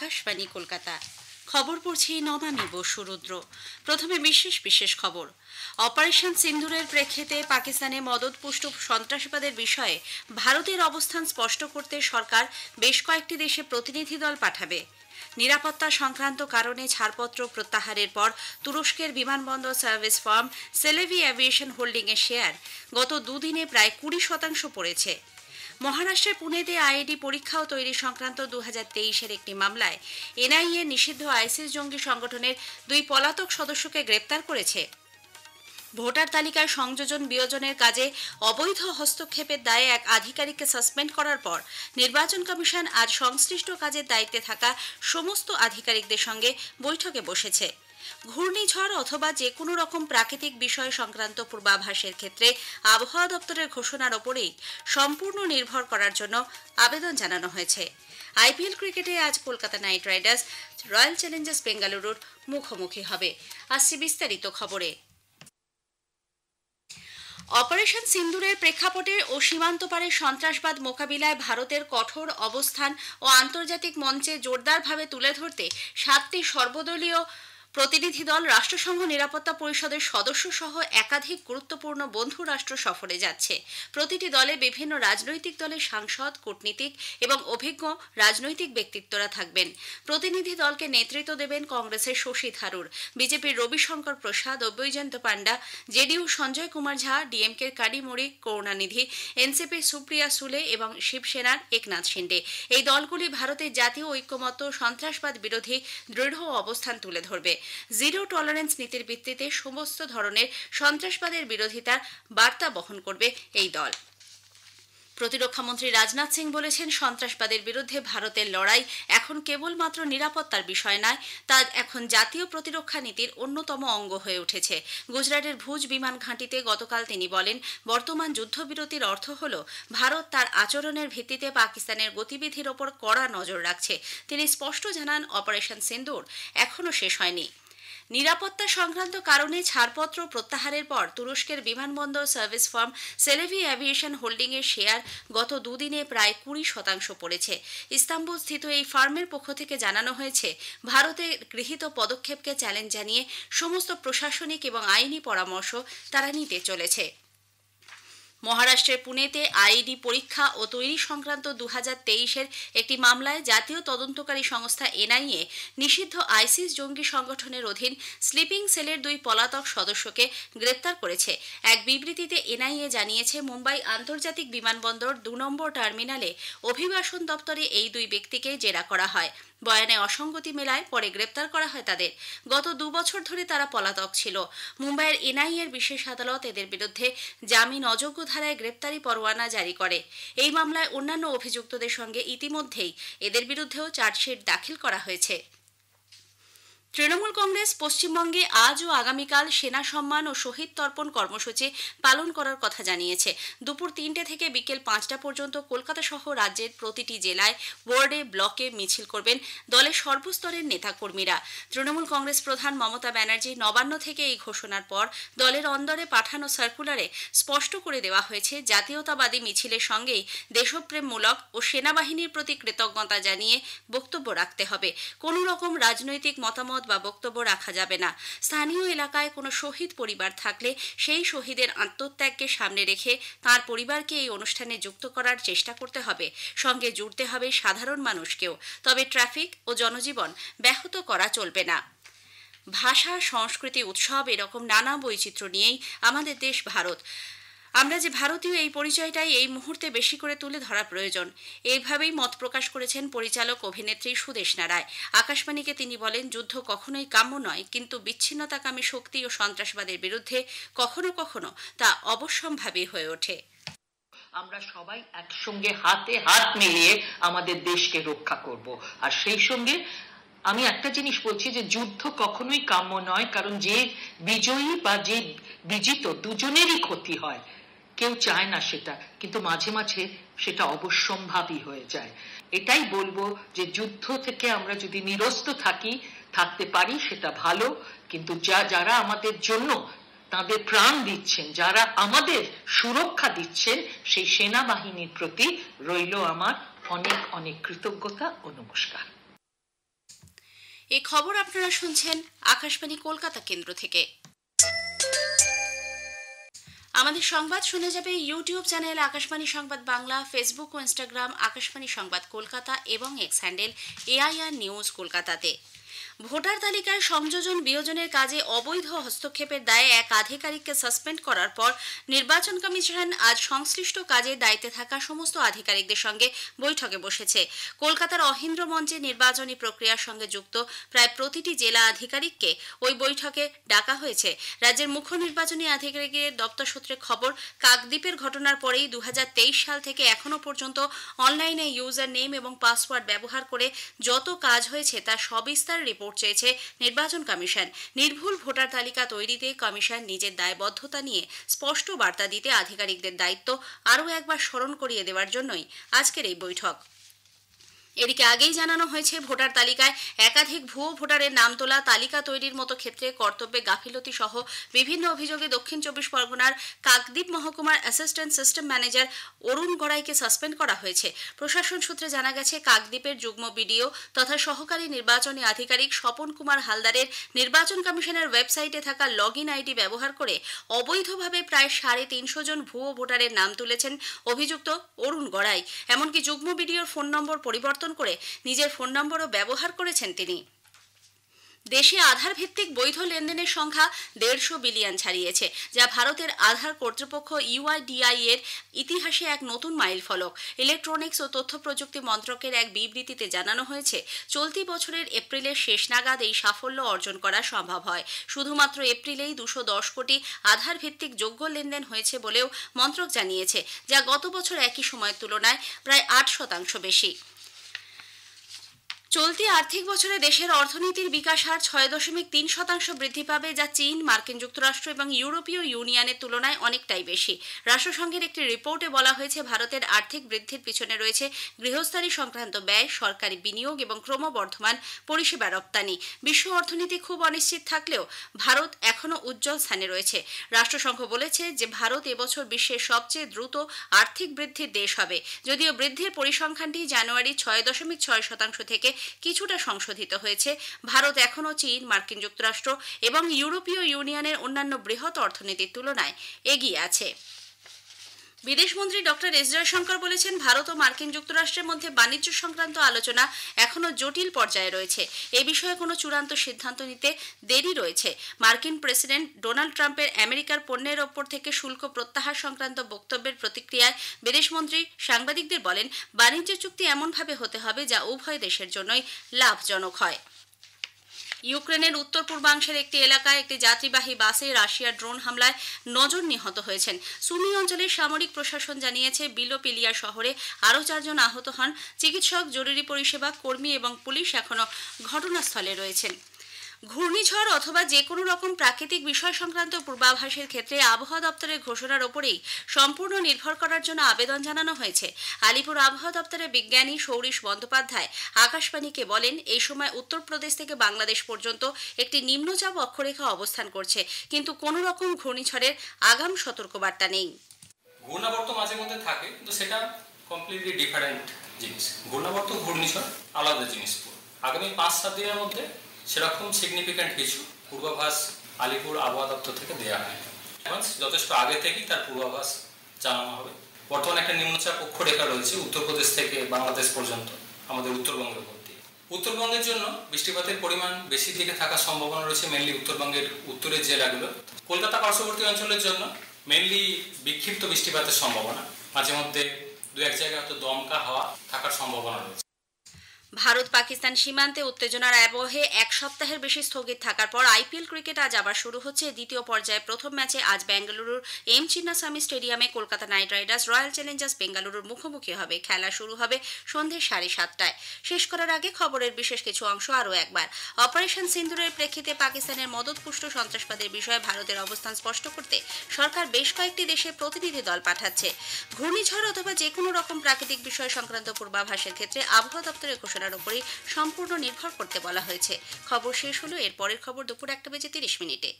আকাশবাণী কলকাতা। খবর পড়ছি নমামি বসু রুদ্র। প্রথমে বিশেষ খবর। অপারেশন সিন্দুরের প্রেক্ষিতে পাকিস্তানে মদতপুষ্ট সন্ত্রাসবাদের বিষয়ে ভারতের অবস্থান স্পষ্ট করতে সরকার বেশ কয়েকটি দেশে প্রতিনিধি দল পাঠাবে। নিরাপত্তা সংক্রান্ত কারণে ছাড়পত্র প্রত্যাহারের পর তুরস্কের বিমানবন্দর সার্ভিস ফার্ম সেলেভি এভিয়েশন হোল্ডিংয়ের শেয়ার গত দুদিনে প্রায় 20% পড়েছে। মহারাষ্ট্রের পুনেতে আইইডি পরীক্ষা ও তৈরি সংক্রান্ত 2023-এর একটি মামলায় এনআইএ নিষিদ্ধ আইসিস জঙ্গি সংগঠনের 2 পলাতক সদস্যকে গ্রেপ্তার করেছে। ভোটার তালিকায় সংযোজন বিয়োজনের কাজে অবৈধ হস্তক্ষেপের দায়ে এক আধিকারিককে সাসপেন্ড করার পর নির্বাচন কমিশন আজ সংশ্লিষ্ট কাজের দায়িত্বে থাকা সমস্ত আধিকারিকদের সঙ্গে বৈঠকে বসেছে। ঘূর্ণিঝড় অথবা যে কোনো রকম প্রাকৃতিক বিষয় সংক্রান্ত পূর্বাভাসের ক্ষেত্রে আবহাওয়া দপ্তরের ঘোষণার ওপরেই সম্পূর্ণ নির্ভর করার জন্য আবেদন জানানো হয়েছে। আইপিএল ক্রিকেটে আজ Kolkata night Riders royal Challengers বেঙ্গালুরুর মুখোমুখি হবে। আসছে বিস্তারিত খবরে। অপারেশন সিন্দুরের প্রেক্ষাপটে ও সীমান্ত পারে সন্ত্রাসবাদ মোকাবিলায় ভারতের কঠোর অবস্থান ও আন্তর্জাতিক মঞ্চে জোরদারভাবে তুলে ধরতে 7টি সর্বদলীয় প্রতিনিধি দল রাষ্ট্রসংঘ নিরাপত্তা পরিষদের সদস্য সহ একাধিক গুরুত্বপূর্ণ বন্ধু রাষ্ট্র সফরে যাচ্ছে। প্রতিটি দলে বিভিন্ন রাজনৈতিক দলের সাংসদ, কূটনীতিক এবং অভিজ্ঞ রাজনৈতিক ব্যক্তিত্বরা থাকবেন। প্রতিনিধি দলকে নেতৃত্ব দেবেন কংগ্রেসের শশী থারুর, বিজেপির রবিশঙ্কর প্রসাদ ও বৈজয়ন্ত পান্ডা, জেডিইউ সঞ্জয় কুমার ঝা, ডিএমকের কারিমুরি করুণানিধি, এনসিপির সুপ্রিয়া সুলে এবং শিবসেনার একনাথ শিন্ডে। এই দলগুলি ভারতের জাতীয় ঐক্যমত্য সন্ত্রাসবাদ বিরোধী দৃঢ় অবস্থান তুলে ধরবে। জিরো টলারেন্স নীতির ভিত্তিতে সমস্ত ধরনের সন্ত্রাসবাদের বিরোধিতার বার্তা বহন করবে এই দল। প্রতিরক্ষামন্ত্রী রাজনাথ সিং বলেছেন, সন্ত্রাসবাদের বিরুদ্ধে ভারতের লড়াই এখন কেবলমাত্র নিরাপত্তার বিষয় নয়, তা এখন জাতীয় প্রতিরক্ষা নীতির অন্যতম অঙ্গ হয়ে উঠেছে। গুজরাটের ভুজ বিমান ঘাঁটিতে গতকাল তিনি বলেন, বর্তমান যুদ্ধবিরতির অর্থ হল ভারত তার আচরণের ভিত্তিতে পাকিস্তানের গতিবিধির ওপর কড়া নজর রাখছে। তিনি স্পষ্ট জানান, অপারেশন সিন্দুর এখনও শেষ হয়নি। নিরাপত্তা সংক্রান্ত কারণে ছাড়পত্র প্রত্যাহারের পর তুরস্কের বিমানবন্দর সার্ভিস ফার্ম সেলেভি এভিয়েশন হোল্ডিংয়ের শেয়ার গত দুদিনে প্রায় 20% পড়েছে। ইস্তাম্বুল স্থিত এই ফার্মের পক্ষ থেকে জানানো হয়েছে, ভারতে গৃহীত পদক্ষেপকে চ্যালেঞ্জ জানিয়ে সমস্ত প্রশাসনিক এবং আইনি পরামর্শ তারা নিতে চলেছে। মহারাষ্ট্রের পুনেতে আইইডি পরীক্ষা ও তৈরি সংক্রান্ত 2023-এর একটি মামলায় জাতীয় তদন্তকারী সংস্থা এনআইএ নিষিদ্ধ আইসিস জঙ্গি সংগঠনের অধীন স্লিপিং সেলের 2 পলাতক সদস্যকে গ্রেপ্তার করেছে। এক বিবৃতিতে এনআইএ জানিয়েছে, মুম্বাই আন্তর্জাতিক বিমানবন্দর 2 নম্বর টার্মিনালে অভিবাসন দপ্তরে এই 2 ব্যক্তিকে জেরা করা হয়। বয়ানে অসঙ্গতি মেলায় পরে গ্রেপ্তার করা হয় তাদের। গত 2 বছর ধরে তারা পলাতক ছিল। মুম্বাইয়ের এনআইএর বিশেষ আদালত এদের বিরুদ্ধে জামিন অযোগ্য ধারায় গ্রেপ্তারি পরোয়ানা জারি করে। এই মামলায় অন্যান্য অভিযুক্তদের সঙ্গে ইতিমধ্যেই এদের বিরুদ্ধেও চার্জশিট দাখিল করা হয়েছে। তৃণমূল কংগ্রেস পশ্চিমবঙ্গে আজ ও আগামীকাল সেনা সম্মান ও শহীদ তর্পণ কর্মসূচি পালন করার কথা জানিয়েছে। দুপুর 3টে থেকে বিকেল 5টা পর্যন্ত কলকাতা সহ রাজ্যের প্রতিটি জেলায়, ওয়ার্ডে, ব্লকে মিছিল করবেন দলের সর্বস্তরের নেতাকর্মীরা। তৃণমূল কংগ্রেস প্রধান মমতা ব্যানার্জি নবান্ন থেকে এই ঘোষণার পর দলের অন্দরে পাঠানো সার্কুলারে স্পষ্ট করে দেওয়া হয়েছে, জাতীয়তাবাদী মিছিলের সঙ্গেই দেশপ্রেমমূলক ও সেনাবাহিনীর প্রতি কৃতজ্ঞতা জানিয়ে বক্তব্য রাখতে হবে। কোনো রকম রাজনৈতিক মতামত বা বক্তব্য রাখা যাবে না। স্থানীয় এলাকায় কোনো শহীদ পরিবার থাকলে সেই শহীদের আত্মত্যাগকে সামনে রেখে তার পরিবারকে এই অনুষ্ঠানে যুক্ত করার চেষ্টা করতে হবে। সঙ্গে জুড়তে হবে সাধারণ মানুষকেও। তবে ট্রাফিক ও জনজীবন ব্যাহত করা চলবে না। ভাষা, সংস্কৃতি, উৎসব এরকম নানা বৈচিত্র্য নিয়েই আমাদের দেশ ভারত। আমরা যে ভারতীয়, এই পরিচয়টাই এই মুহূর্তে বেশি করে তুলে ধরা প্রয়োজন। এইভাবেই মত প্রকাশ করেছেন পরিচালক অভিনেত্রী সুদেষ্ণা রায়। আকাশবাণীকে তিনি বলেন, যুদ্ধ কখনোই কাম্য নয়, কিন্তু বিচ্ছিন্নতাকামী শক্তি ও সন্ত্রাসবাদের বিরুদ্ধে কখনো কখনো তা অবশ্যম্ভাবী হয়ে ওঠে। আমরা সবাই একসঙ্গে হাতে হাত মিলিয়ে আমাদের দেশকে রক্ষা করব। আর সেই সঙ্গে আমি একটা জিনিস বলছি, যে যুদ্ধ কখনোই কাম্য নয়, কারণ যে বিজয়ী বা যে বিজিত দুজনেরই ক্ষতি হয়। কেউ চায় না সেটা, কিন্তু মাঝে মাঝে সেটা অবশ্যম্ভাবী হয়ে যায়। এটাই বলবো যে যুদ্ধ থেকে আমরা যদি নিরস্ত থাকতে পারি সেটা ভালো, কিন্তু যারা আমাদের জন্য তাদের প্রাণ দিচ্ছেন, যারা আমাদের সুরক্ষা দিচ্ছেন, সেই সেনাবাহিনীর প্রতি রইল আমার অনেক অনেক কৃতজ্ঞতা ও নমস্কার। এই খবর আপনারা শুনছেন আকাশবাণী কলকাতা কেন্দ্র থেকে। আমাদের সংবাদ শোনা যাবে ইউটিউব চ্যানেল আকাশবাণী সংবাদ বাংলা, ফেসবুক ও ইনস্টাগ্রাম আকাশবাণী সংবাদ কলকাতা এবং এক্স হ্যান্ডেল AIR নিউজ কলকাতাতে। ভোটার তালিকায় সংযোজন বিয়োজনের কাজে অবৈধ হস্তক্ষেপের দায়ে এক আধিকারিককে সাসপেন্ড করার পর নির্বাচন কমিশন আজ সংশ্লিষ্ট কাজে দায়িত্বে থাকা সমস্ত আধিকারিকদের সঙ্গে বৈঠকে বসেছে। কলকাতার অহিন্দ্র মঞ্চে নির্বাচনী প্রক্রিয়ার সঙ্গে যুক্ত প্রায় প্রতিটি জেলা আধিকারিককে ওই বৈঠকে ডাকা হয়েছে। রাজ্যের মুখ্য নির্বাচনী আধিকারিকের দপ্তর সূত্রে খবর, কাকদ্বীপের ঘটনার পরেই 2023 সাল থেকে এখনো পর্যন্ত অনলাইনে ইউজার নেম এবং পাসওয়ার্ড ব্যবহার করে যত কাজ হয়েছে তার সবিস্তার রিপোর্ট চেয়েছে নির্বাচন কমিশন। নির্ভুল ভোটার তালিকা তৈরিতে কমিশন নিজের দায়বদ্ধতা নিয়ে স্পষ্ট বার্তা দিতে আধিকারিকদের দায়িত্ব আরও একবার স্মরণ করিয়ে দেওয়ার জন্যই আজকের এই বৈঠক। এদিকে আগেই জানানো হয়েছে, ভোটার তালিকায় একাধিক ভুয়ো ভোটারের নাম তোলা, তালিকা তৈরির মতো ক্ষেত্রে কর্তব্যে গাফিলতি সহ বিভিন্ন অভিযোগে দক্ষিণ 24 পরগনার কাকদ্বীপ মহকুমার অ্যাসিস্ট্যান্ট সিস্টেম ম্যানেজার অরুণ গড়াইকে সাসপেন্ড করা হয়েছে। প্রশাসন সূত্রে জানা গেছে, কাকদ্বীপের যুগ্ম বিডিও তথা সহকারী নির্বাচনী আধিকারিক স্বপন কুমার হালদারের নির্বাচন কমিশনের ওয়েবসাইটে থাকা লগইন আইডি ব্যবহার করে অবৈধভাবে প্রায় 350 জন ভুয়ো ভোটারের নাম তুলেছেন অভিযুক্ত অরুণ গড়াই। এমনকি যুগ্ম বিডিওর ফোন নম্বর পরিবর্তন করে নিজের ফোন নম্বরও ব্যবহার করেছেন তিনি। দেশে আধার ভিত্তিক বৈধ লেনদেনের সংখ্যা 150 বিলিয়ন ছাড়িয়েছে, যা ভারতের আধার কর্তৃপক্ষ UIDAI এর ইতিহাসে এক নতুন মাইলফলক। ইলেকট্রনিক্স ও তথ্য প্রযুক্তি মন্ত্রকের এক বিবৃতিতে জানানো হয়েছে, চলতি বছরের এপ্রিলের শেষ নাগাদ এই সাফল্য অর্জন করা সম্ভব হয়। শুধুমাত্র এপ্রিলেই 210 কোটি আধার ভিত্তিক যোগ্য লেনদেন হয়েছে বলেও মন্ত্রক জানিয়েছে, যা গত বছর একই সময়ের তুলনায় প্রায় 8% বেশি। চলতি আর্থিক বছরে দেশের অর্থনীতির বিকাশ হার 6.3% বৃদ্ধি পাবে, যা চীন, মার্কিন যুক্তরাষ্ট্র এবং ইউরোপীয় ইউনিয়নের তুলনায় অনেকটাই বেশি। রাষ্ট্রসংঘের একটি রিপোর্টে বলা হয়েছে, ভারতের আর্থিক বৃদ্ধির পিছনে রয়েছে গৃহস্থালী সংক্রান্ত ব্যয়, সরকারি বিনিয়োগ এবং ক্রমবর্ধমান পরিষেবা রপ্তানি। বিশ্ব অর্থনীতি খুব অনিশ্চিত থাকলেও ভারত এখনও উজ্জ্বল স্থানে রয়েছে। রাষ্ট্রসংঘ বলেছে যে ভারত এবছর বিশ্বের সবচেয়ে দ্রুত আর্থিক বৃদ্ধির দেশ হবে। যদিও বৃদ্ধির পরিসংখ্যানটি জানুয়ারি 6.6% থেকে কিছুটা সংশোধিত হয়েছে, ভারত এখনও চীন, মার্কিন যুক্তরাষ্ট্র এবং ইউরোপীয় ইউনিয়নের অন্যান্য বৃহৎ অর্থনীতির তুলনায় এগিয়ে আছে। বিদেশমন্ত্রী ডক্টর এস জয়শঙ্কর বলেছেন, ভারত ও মার্কিন যুক্তরাষ্ট্রের মধ্যে বাণিজ্য সংক্রান্ত আলোচনা এখনও জটিল পর্যায়ে রয়েছে। এ বিষয়ে কোনো চূড়ান্ত সিদ্ধান্ত নিতে দেরি রয়েছে। মার্কিন প্রেসিডেন্ট ডোনাল্ড ট্রাম্পের আমেরিকার পণ্যের ওপর থেকে শুল্ক প্রত্যাহার সংক্রান্ত বক্তব্যের প্রতিক্রিয়ায় বিদেশমন্ত্রী সাংবাদিকদের বলেন, বাণিজ্য চুক্তি এমনভাবে হতে হবে যা উভয় দেশের জন্যই লাভজনক হয়। ইউক্রেনের উত্তর পূর্বাংশের একটি এলাকায় একটি যাত্রীবাহী বাসে রাশিয়ার ড্রোন হামলায় 9 জন নিহত হয়েছেন। সুমি অঞ্চলের সামরিক প্রশাসন জানিয়েছে, বিলোপিলিয়া শহরে আরও 4 জন আহত হন। চিকিৎসক, জরুরি পরিষেবা কর্মী এবং পুলিশ এখনও ঘটনাস্থলে রয়েছেন। ঘূর্ণিঝড় অথবা যে কোনো রকম প্রাকৃতিক বিষয় সংক্রান্ত পূর্বাভাসের ক্ষেত্রে আবহাওয়া দপ্তরের ঘোষণার ওপরেই সম্পূর্ণ নির্ভর করার জন্য আবেদন জানানো হয়েছে। আলিপুর আবহাওয়া দপ্তরের বিজ্ঞানী সৌরিশ বন্দ্যোপাধ্যায় আকাশবাণীকে বলেন, এই সময় উত্তরপ্রদেশ থেকে বাংলাদেশ পর্যন্ত একটি নিম্নচাপ অক্ষরেখা অবস্থান করছে, কিন্তু কোনো রকম ঘূর্ণিঝড়ের আগাম সতর্কবার্তা নেই। ঘূর্ণাবর্ত মাঝে মধ্যে থাকে, কিন্তু সেটা কমপ্লিটলি ডিফারেন্ট জিনিস। ঘূর্ণাবর্ত, ঘূর্ণিঝড় আলাদা জিনিস। আগামী 5-7 দিনের মধ্যে সেরকম সিগনিফিক্যান্ট কিছু পূর্বাভাস আলিপুর আবহাওয়া দপ্তর থেকে দেওয়া হয়। যথেষ্ট আগে থেকেই তার পূর্বাভাস জানানো হবে। বর্তমানে একটা নিম্নচাপ অক্ষরেখা রয়েছে উত্তরপ্রদেশ থেকে বাংলাদেশ পর্যন্ত আমাদের উত্তরবঙ্গের উপর দিয়ে। উত্তরবঙ্গের জন্য বৃষ্টিপাতের পরিমাণ বেশি দিকে থাকার সম্ভাবনা রয়েছে, মেনলি উত্তরবঙ্গের উত্তরের জেলাগুলো। কলকাতা পার্শ্ববর্তী অঞ্চলের জন্য মেনলি বিক্ষিপ্ত বৃষ্টিপাতের সম্ভাবনা, মাঝে মধ্যে 2-1 জায়গায় হয়তো দমকা হাওয়া থাকার সম্ভাবনা রয়েছে। ভারত পাকিস্তান সীমান্তে উত্তেজনার আবহে এক সপ্তাহের বেশি স্থগিত থাকার পর IPL ক্রিকেট আজ আবার শুরু হচ্ছে। দ্বিতীয় পর্যায়ে প্রথম ম্যাচে আজ বেঙ্গালুরুর এম চিন্নাস্বামী স্টেডিয়ামে Kolkata night Riders royal Challengers বেঙ্গালুরুর মুখোমুখি হবে। খেলা শুরু হবে সন্ধ্যে 7:30টায়। শেষ করার আগে খবরের বিশেষ কিছু অংশ আরও একবার। অপারেশন সিন্দুরের প্রেক্ষিতে পাকিস্তানের মদতপুষ্ট সন্ত্রাসবাদের বিষয়ে ভারতের অবস্থান স্পষ্ট করতে সরকার বেশ কয়েকটি দেশের প্রতিনিধি দল পাঠাচ্ছে। ঘূর্ণিঝড় অথবা যে কোনো রকম প্রাকৃতিক বিষয় সংক্রান্ত পূর্বাভাসের ক্ষেত্রে আবহাওয়া দপ্তরের ঘোষণার উপরই সম্পূর্ণ নির্ভর করতে বলা হয়েছে। খবর শেষ হলো। এর পরের খবর দুপুর 1:30 মিনিটে।